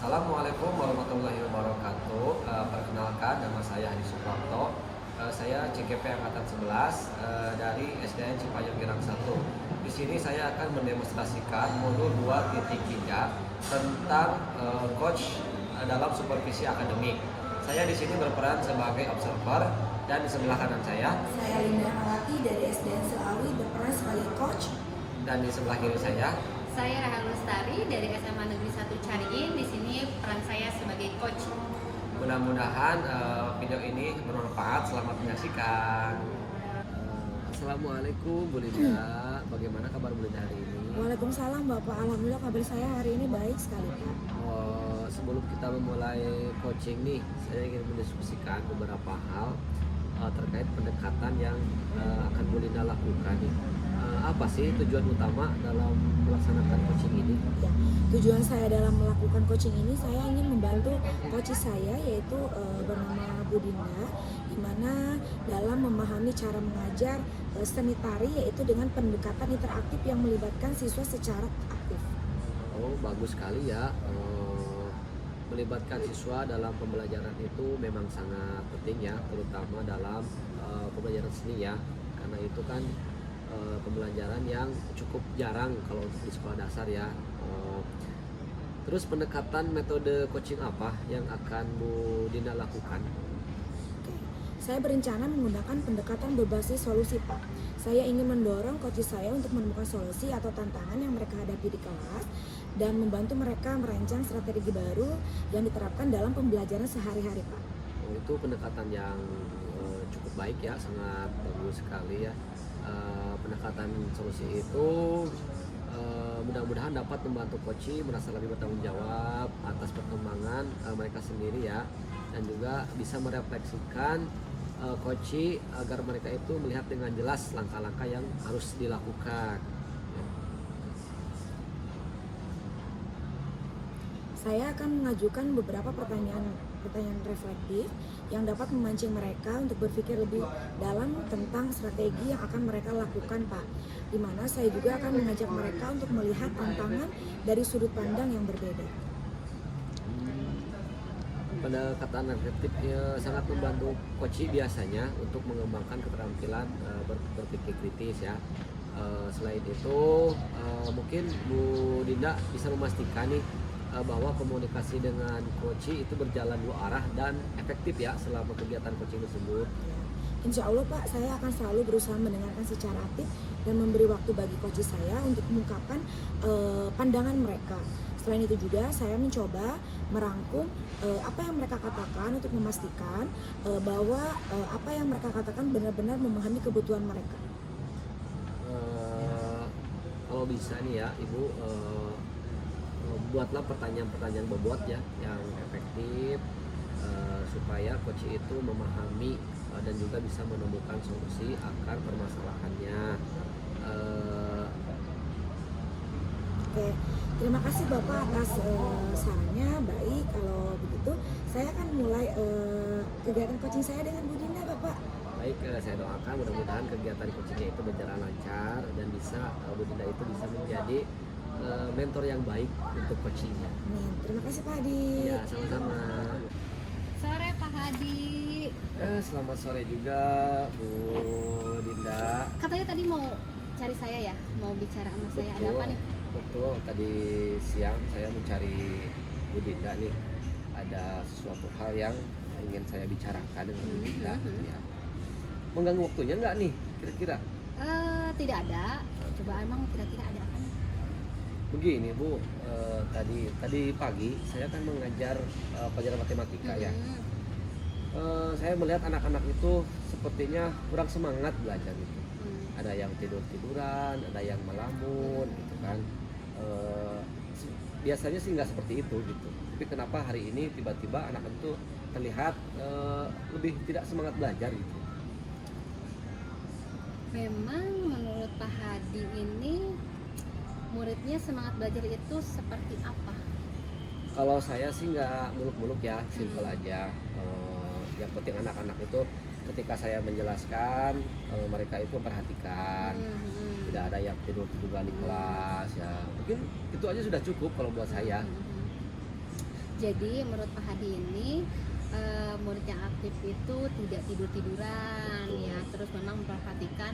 Assalamualaikum warahmatullahi wabarakatuh. Perkenalkan, nama saya Hadi Suprapto. Saya CGP angkatan 11 dari SDN Cipayung Girang 1. Di sini saya akan mendemonstrasikan modul 2.3 tentang coach dalam supervisi akademik. Saya di sini berperan sebagai observer dan di sebelah kanan saya Linda Malati dari SDN Selawi berperan sebagai coach. dan di sebelah kiri saya Rahel Lestari dari SMA Negeri 1 Cariin. Di sini peran saya sebagai coach. Mudah-mudahan video ini bermanfaat. Selamat menyaksikan. Assalamualaikum Bu Linda. Bagaimana kabar Bu Linda hari ini? Waalaikumsalam Bapak. Alhamdulillah kabar saya hari ini baik sekali Pak. Sebelum kita memulai coaching nih, saya ingin mendiskusikan beberapa hal terkait pendekatan yang akan Bu Linda lakukan nih. Apa sih tujuan utama dalam melaksanakan coaching ini? Ya, tujuan saya dalam melakukan coaching ini, saya ingin membantu coach saya yaitu bernama Bu Dinda, di mana dalam memahami cara mengajar seni tari yaitu dengan pendekatan interaktif yang melibatkan siswa secara aktif. Oh, bagus sekali ya. Melibatkan siswa dalam pembelajaran itu memang sangat penting ya, terutama dalam pembelajaran seni ya, karena itu kan pembelajaran yang cukup jarang kalau untuk di sekolah dasar ya. Terus pendekatan metode coaching apa yang akan Bu Dinda lakukan? Saya berencana menggunakan pendekatan berbasis solusi Pak. Saya ingin mendorong coach saya untuk menemukan solusi atau tantangan yang mereka hadapi di kelas dan membantu mereka merancang strategi baru yang diterapkan dalam pembelajaran sehari-hari Pak. Oh, itu pendekatan yang cukup baik ya, sangat bagus sekali ya. Pendekatan solusi itu mudah-mudahan dapat membantu coach merasa lebih bertanggung jawab atas perkembangan mereka sendiri ya, dan juga bisa merefleksikan coach agar mereka itu melihat dengan jelas langkah-langkah yang harus dilakukan. Saya akan mengajukan beberapa pertanyaan reflektif yang dapat memancing mereka untuk berpikir lebih dalam tentang strategi yang akan mereka lakukan Pak. Di mana saya juga akan mengajak mereka untuk melihat tantangan dari sudut pandang yang berbeda. Pendekatan reflektif sangat membantu coach biasanya untuk mengembangkan keterampilan berpikir kritis ya. Selain itu mungkin Bu Dinda bisa memastikan nih bahwa komunikasi dengan coach itu berjalan dua arah dan efektif ya selama kegiatan coaching tersebut. Insya Allah Pak, saya akan selalu berusaha mendengarkan secara aktif dan memberi waktu bagi coach saya untuk mengungkapkan pandangan mereka. Selain itu juga saya mencoba merangkum apa yang mereka katakan untuk memastikan bahwa apa yang mereka katakan benar-benar memahami kebutuhan mereka. Kalau bisa nih ya Ibu, buatlah pertanyaan-pertanyaan bobot ya yang efektif supaya coach itu memahami dan juga bisa menemukan solusi akar permasalahannya. Oke, terima kasih Bapak atas sarannya. Baik, kalau begitu saya akan mulai kegiatan coaching saya dengan Bu Dinda Bapak. Baik, saya doakan mudah-mudahan kegiatan coachingnya itu berjalan lancar dan bisa Bu Dinda itu bisa menjadi mentor yang baik untuk coachingnya. Terima kasih Pak Hadi. Ya, sama-sama. Sore Pak Hadi. Selamat sore juga Bu Dinda. Katanya tadi mau cari saya ya, mau bicara sama saya. Ada apa nih? Betul, tadi siang saya mencari Bu Dinda nih. Ada sesuatu hal yang ingin saya bicarakan dengan Bu Dinda. Ya. Mengganggu waktunya nggak nih kira-kira? Tidak ada. Coba emang kira-kira ada apa nih? Begini Bu, tadi pagi saya kan mengajar pelajaran matematika ya. Saya melihat anak-anak itu sepertinya kurang semangat belajar gitu. Ada yang tidur-tiduran, ada yang melamun gitu kan. Biasanya sih nggak seperti itu gitu. Tapi kenapa hari ini tiba-tiba anak itu terlihat lebih tidak semangat belajar gitu? Memang menurut Pak Hadi ini muridnya semangat belajar itu seperti apa? Kalau saya sih nggak muluk-muluk ya, simpel aja. Yang penting anak-anak itu ketika saya menjelaskan mereka itu perhatikan, tidak ada yang tidur-tiduran di kelas ya. Mungkin itu aja sudah cukup kalau buat saya. Jadi menurut Pak Hadi ini murid yang aktif itu tidak tidur-tiduran ya, terus memang memperhatikan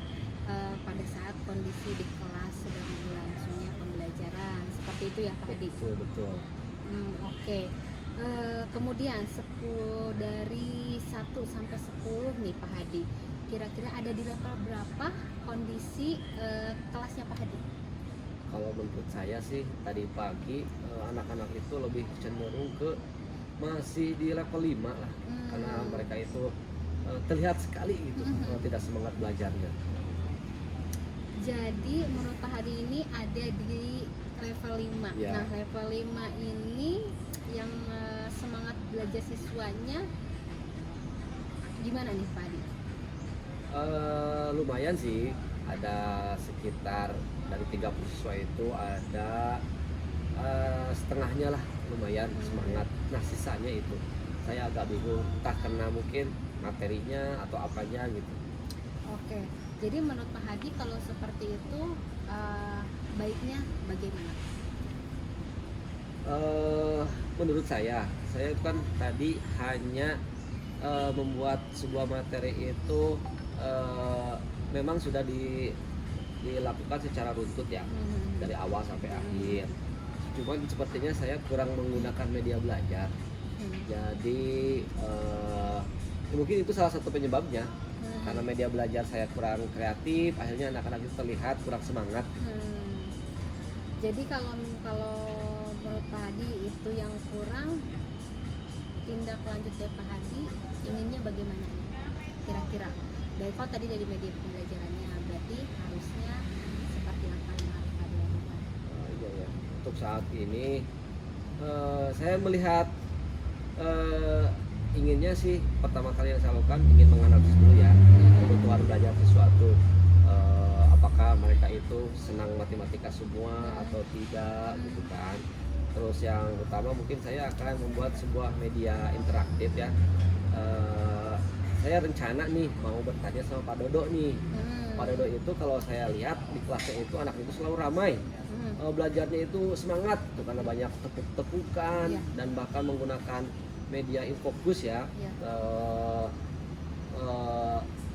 pada saat kondisi di kelas sedang berlangsungnya pembelajaran, seperti itu ya Pak Hadi. Betul. Oke. Kemudian 10 dari 1 sampai 10 nih Pak Hadi, kira-kira ada di level berapa kondisi kelasnya Pak Hadi? Kalau menurut saya sih tadi pagi anak-anak itu lebih cenderung ke masih di level 5 lah, karena mereka itu terlihat sekali gitu tidak semangat belajarnya. Jadi menurut Pak Hadi ini ada di level 5. Ya. Nah, level 5 ini yang semangat belajar siswanya gimana nih Pak Hadi? Lumayan sih, ada sekitar dari 30 siswa itu ada setengahnya lah lumayan semangat. Nah sisanya itu saya agak bingung, entah karena mungkin materinya atau apanya gitu. Oke, jadi menurut Pak Hadi kalau seperti itu baiknya bagaimana? Menurut saya itu kan tadi hanya membuat sebuah materi itu memang sudah dilakukan secara runtut ya, dari awal sampai akhir. Cuman sepertinya saya kurang menggunakan media belajar. Jadi mungkin itu salah satu penyebabnya, karena media belajar saya kurang kreatif, akhirnya anak-anak itu terlihat kurang semangat. Jadi kalau menurut Pak Hadi itu yang kurang, tindak lanjut dari Pak Hadi inginnya bagaimana kira-kira? Dari kalau tadi dari media pembelajarannya, berarti harusnya seperti apa yang harus Pak Hadi lakukan? Iya. Untuk saat ini saya melihat inginnya sih pertama kali yang saya lakukan ingin menganalisis dulu ya kebutuhan belajar sesuatu, apakah mereka itu senang matematika semua atau tidak gitu kan. Terus yang utama mungkin saya akan membuat sebuah media interaktif ya. Saya rencana nih mau bertanya sama Pak Dodo nih. Pak Dodo itu kalau saya lihat di kelasnya itu anak itu selalu ramai, belajarnya itu semangat tuh, karena banyak tepuk-tepukan dan bahkan menggunakan media infokus ya.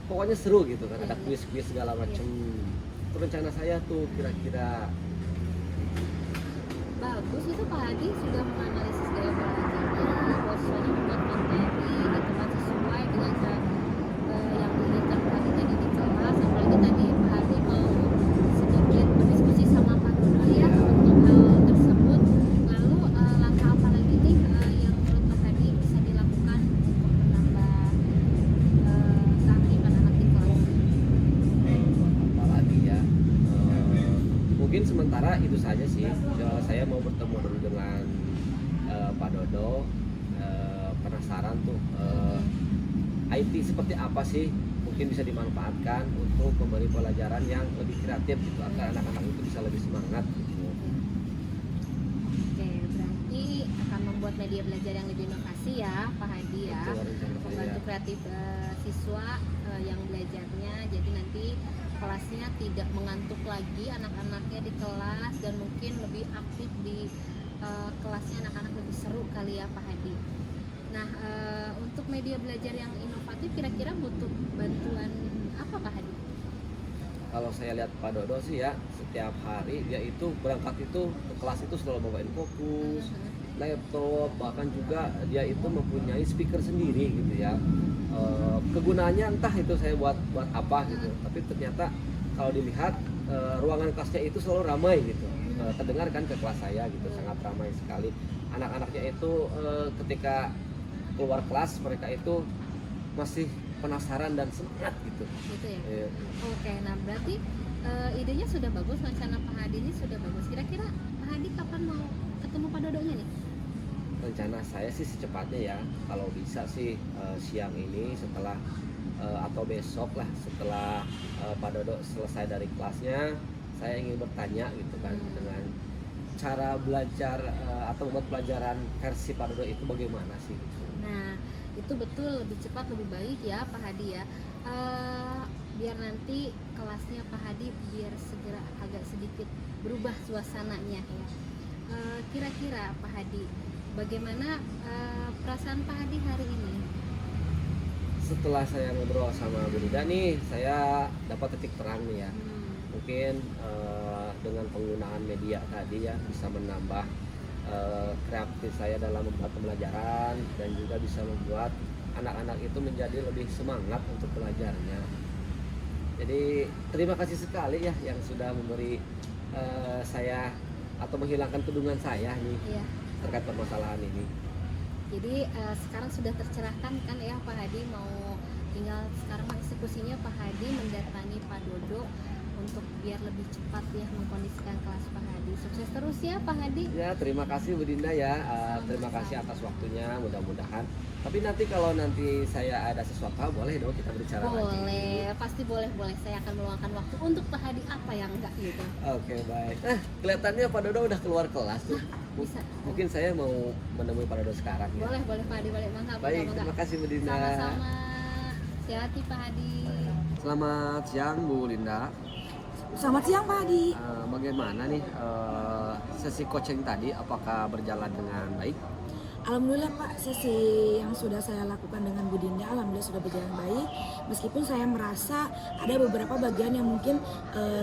Pokoknya seru gitu kan, ada kuis-kuis segala macam. Itu rencana saya tuh kira-kira. Bagus itu Pak Hadi sudah menganalisis gaya belajarnya, bahwasanya membuat materi dengan sesuai dengan yang diinginkan Pak Hadi tadi di kelas. Apalagi tadi Pak Hadi mau sedikit berdiskusi sama Pak Dodo ya untuk hal tersebut. Lalu langkah apa lagi nih yang menurut Pak Hadi bisa dilakukan untuk menambah keaktifan anak di kelas? Apalagi ya, mungkin sementara itu saja sih. Saya mau bertemu dulu dengan Pak Dodo, penasaran tuh IT seperti apa sih mungkin bisa dimanfaatkan untuk memberi pelajaran yang lebih kreatif gitu, agar anak-anak itu bisa lebih semangat gitu. Oke, berarti akan membuat media belajar yang lebih inovasi ya Pak Hadi ya, Itu rencana saya. membantu kreatif siswa yang belajarnya, jadi nanti kelasnya tidak mengantuk lagi anak-anaknya di kelas, dan mungkin lebih aktif di kelasnya, anak-anak lebih seru kali ya Pak Hadi. Nah, untuk media belajar yang inovatif kira-kira butuh bantuan apa Pak Hadi? Kalau saya lihat Pak Dodo sih ya, setiap hari dia itu berangkat itu ke kelas itu selalu bawain fokus, laptop, bahkan juga dia itu mempunyai speaker sendiri gitu ya. Kegunaannya entah itu saya buat apa gitu, tapi ternyata kalau dilihat ruangan kelasnya itu selalu ramai gitu. Terdengar kan ke kelas saya gitu, sangat ramai sekali. Anak-anaknya itu ketika keluar kelas mereka itu masih penasaran dan semangat gitu. Gitu ya. Iya. Oke, nah berarti idenya sudah bagus, rencana Pak Hadi ini sudah bagus. Kira-kira Pak Hadi kapan mau ketemu Pak Dodonya nih? Rencana saya sih secepatnya ya, kalau bisa sih siang ini setelah atau besok lah setelah Pak Dodo selesai dari kelasnya, saya ingin bertanya gitu kan dengan cara belajar atau membuat pelajaran versi Pak Dodo itu bagaimana sih gitu. Nah, itu betul, lebih cepat lebih baik ya Pak Hadi ya. Biar nanti kelasnya Pak Hadi biar segera agak sedikit berubah suasananya ya. Kira-kira Pak Hadi Bagaimana perasaan Pak Hadi hari ini? Setelah saya ngobrol sama Bu Dinda nih, saya dapat titik terang nih ya. Mungkin dengan penggunaan media tadi ya bisa menambah kreatif saya dalam membuat pembelajaran dan juga bisa membuat anak-anak itu menjadi lebih semangat untuk belajarnya. Jadi terima kasih sekali ya yang sudah memberi saya atau menghilangkan kedungan saya nih Iya. terkait permasalahan ini. Jadi sekarang sudah tercerahkan kan ya Pak Hadi, mau tinggal sekarang eksekusinya Pak Hadi mendatangi Pak Dodo untuk biar lebih cepat ya mengkondisikan kelas Pak Hadi. Sukses terus ya Pak Hadi. Ya, terima kasih Bu Dinda ya. Terima kasih atas waktunya. Mudah-mudahan. Tapi nanti kalau nanti saya ada sesuatu hal, boleh dong kita berbicara lagi. Boleh, pasti boleh. Saya akan meluangkan waktu untuk Pak Hadi, apa yang enggak gitu. Oke, baik. Kelihatannya Pak Dodo udah keluar kelas tuh. Bisa. Mungkin saya mau menemui Pak Dodo sekarang ya. Boleh Pak Hadi, boleh. Mangga. Baik, terima kasih Bu Dinda. Sama-sama. Hati-hati Pak Hadi. Selamat siang Bu Linda. Selamat siang Pak Hadi. Bagaimana nih sesi coaching tadi? Apakah berjalan dengan baik? Alhamdulillah Pak, sesi yang sudah saya lakukan dengan Bu Dinda alhamdulillah sudah berjalan baik. Meskipun saya merasa ada beberapa bagian yang mungkin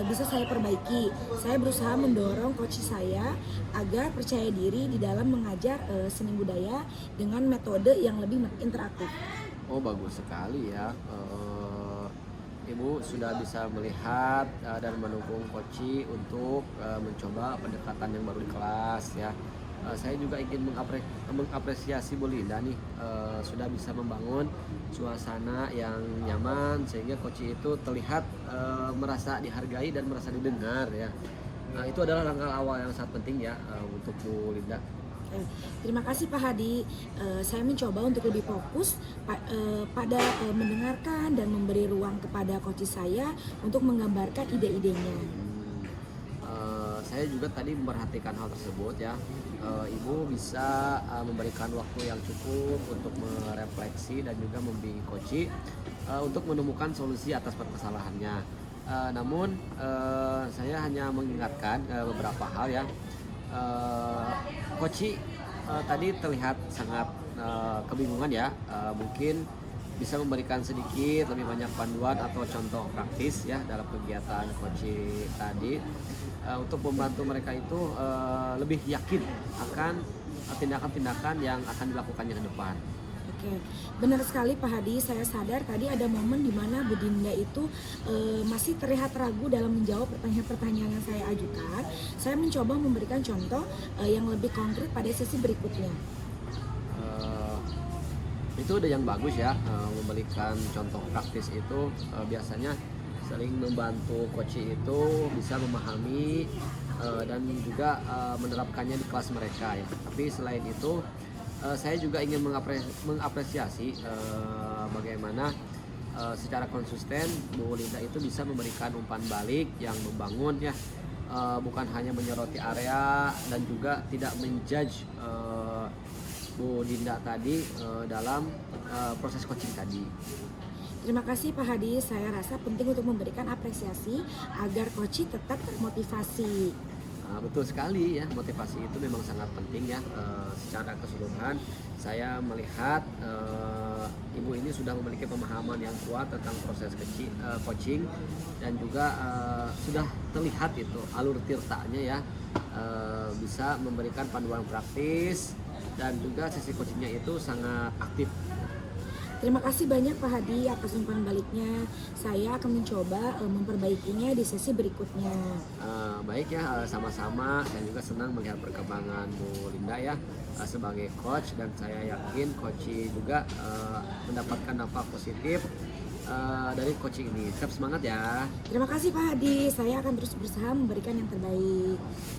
bisa saya perbaiki. Saya berusaha mendorong coach saya agar percaya diri di dalam mengajar seni budaya dengan metode yang lebih interaktif. Oh, bagus sekali ya. Ibu sudah bisa melihat dan mendukung Koci untuk mencoba pendekatan yang baru di kelas ya. Saya juga ingin mengapresiasi Bu Linda nih sudah bisa membangun suasana yang nyaman sehingga Koci itu terlihat merasa dihargai dan merasa didengar ya. Itu adalah langkah awal yang sangat penting ya untuk Bu Linda. Terima kasih Pak Hadi. Saya mencoba untuk lebih fokus pada mendengarkan dan memberi ruang kepada coach saya untuk menggambarkan ide-idenya. Saya juga tadi memperhatikan hal tersebut ya. Ibu bisa memberikan waktu yang cukup untuk merefleksi dan juga membimbing Koci untuk menemukan solusi atas permasalahannya. Namun saya hanya mengingatkan beberapa hal ya. Koci tadi terlihat sangat kebingungan ya. Mungkin bisa memberikan sedikit lebih banyak panduan atau contoh praktis ya dalam kegiatan Koci tadi untuk membantu mereka itu lebih yakin akan tindakan-tindakan yang akan dilakukannya ke depan. Oke, benar sekali Pak Hadi. Saya sadar tadi ada momen di mana Bu Dinda itu masih terlihat ragu dalam menjawab pertanyaan-pertanyaan yang saya ajukan. Saya mencoba memberikan contoh yang lebih konkret pada sesi berikutnya. Itu udah yang bagus ya, memberikan contoh praktis itu biasanya sering membantu Koci itu bisa memahami dan juga menerapkannya di kelas mereka ya. Tapi selain itu saya juga ingin mengapresiasi bagaimana secara konsisten Bu Linda itu bisa memberikan umpan balik yang membangun ya, bukan hanya menyoroti area dan juga tidak menjudge Bu Dinda tadi dalam proses coaching tadi. Terima kasih Pak Hadi. Saya rasa penting untuk memberikan apresiasi agar coach tetap termotivasi. Betul sekali ya, motivasi itu memang sangat penting ya. Secara keseluruhan saya melihat ibu ini sudah memiliki pemahaman yang kuat tentang proses coaching dan juga sudah terlihat itu alur tirtanya ya, bisa memberikan panduan praktis dan juga sisi coachingnya itu sangat aktif. Terima kasih banyak Pak Hadi atas umpan baliknya. Saya akan mencoba memperbaikinya di sesi berikutnya. Baik ya, sama-sama. Saya juga senang melihat perkembangan Bu Linda ya sebagai coach, dan saya yakin Koci juga mendapatkan dampak positif dari coaching ini. Tetap semangat ya. Terima kasih Pak Hadi. Saya akan terus berusaha memberikan yang terbaik.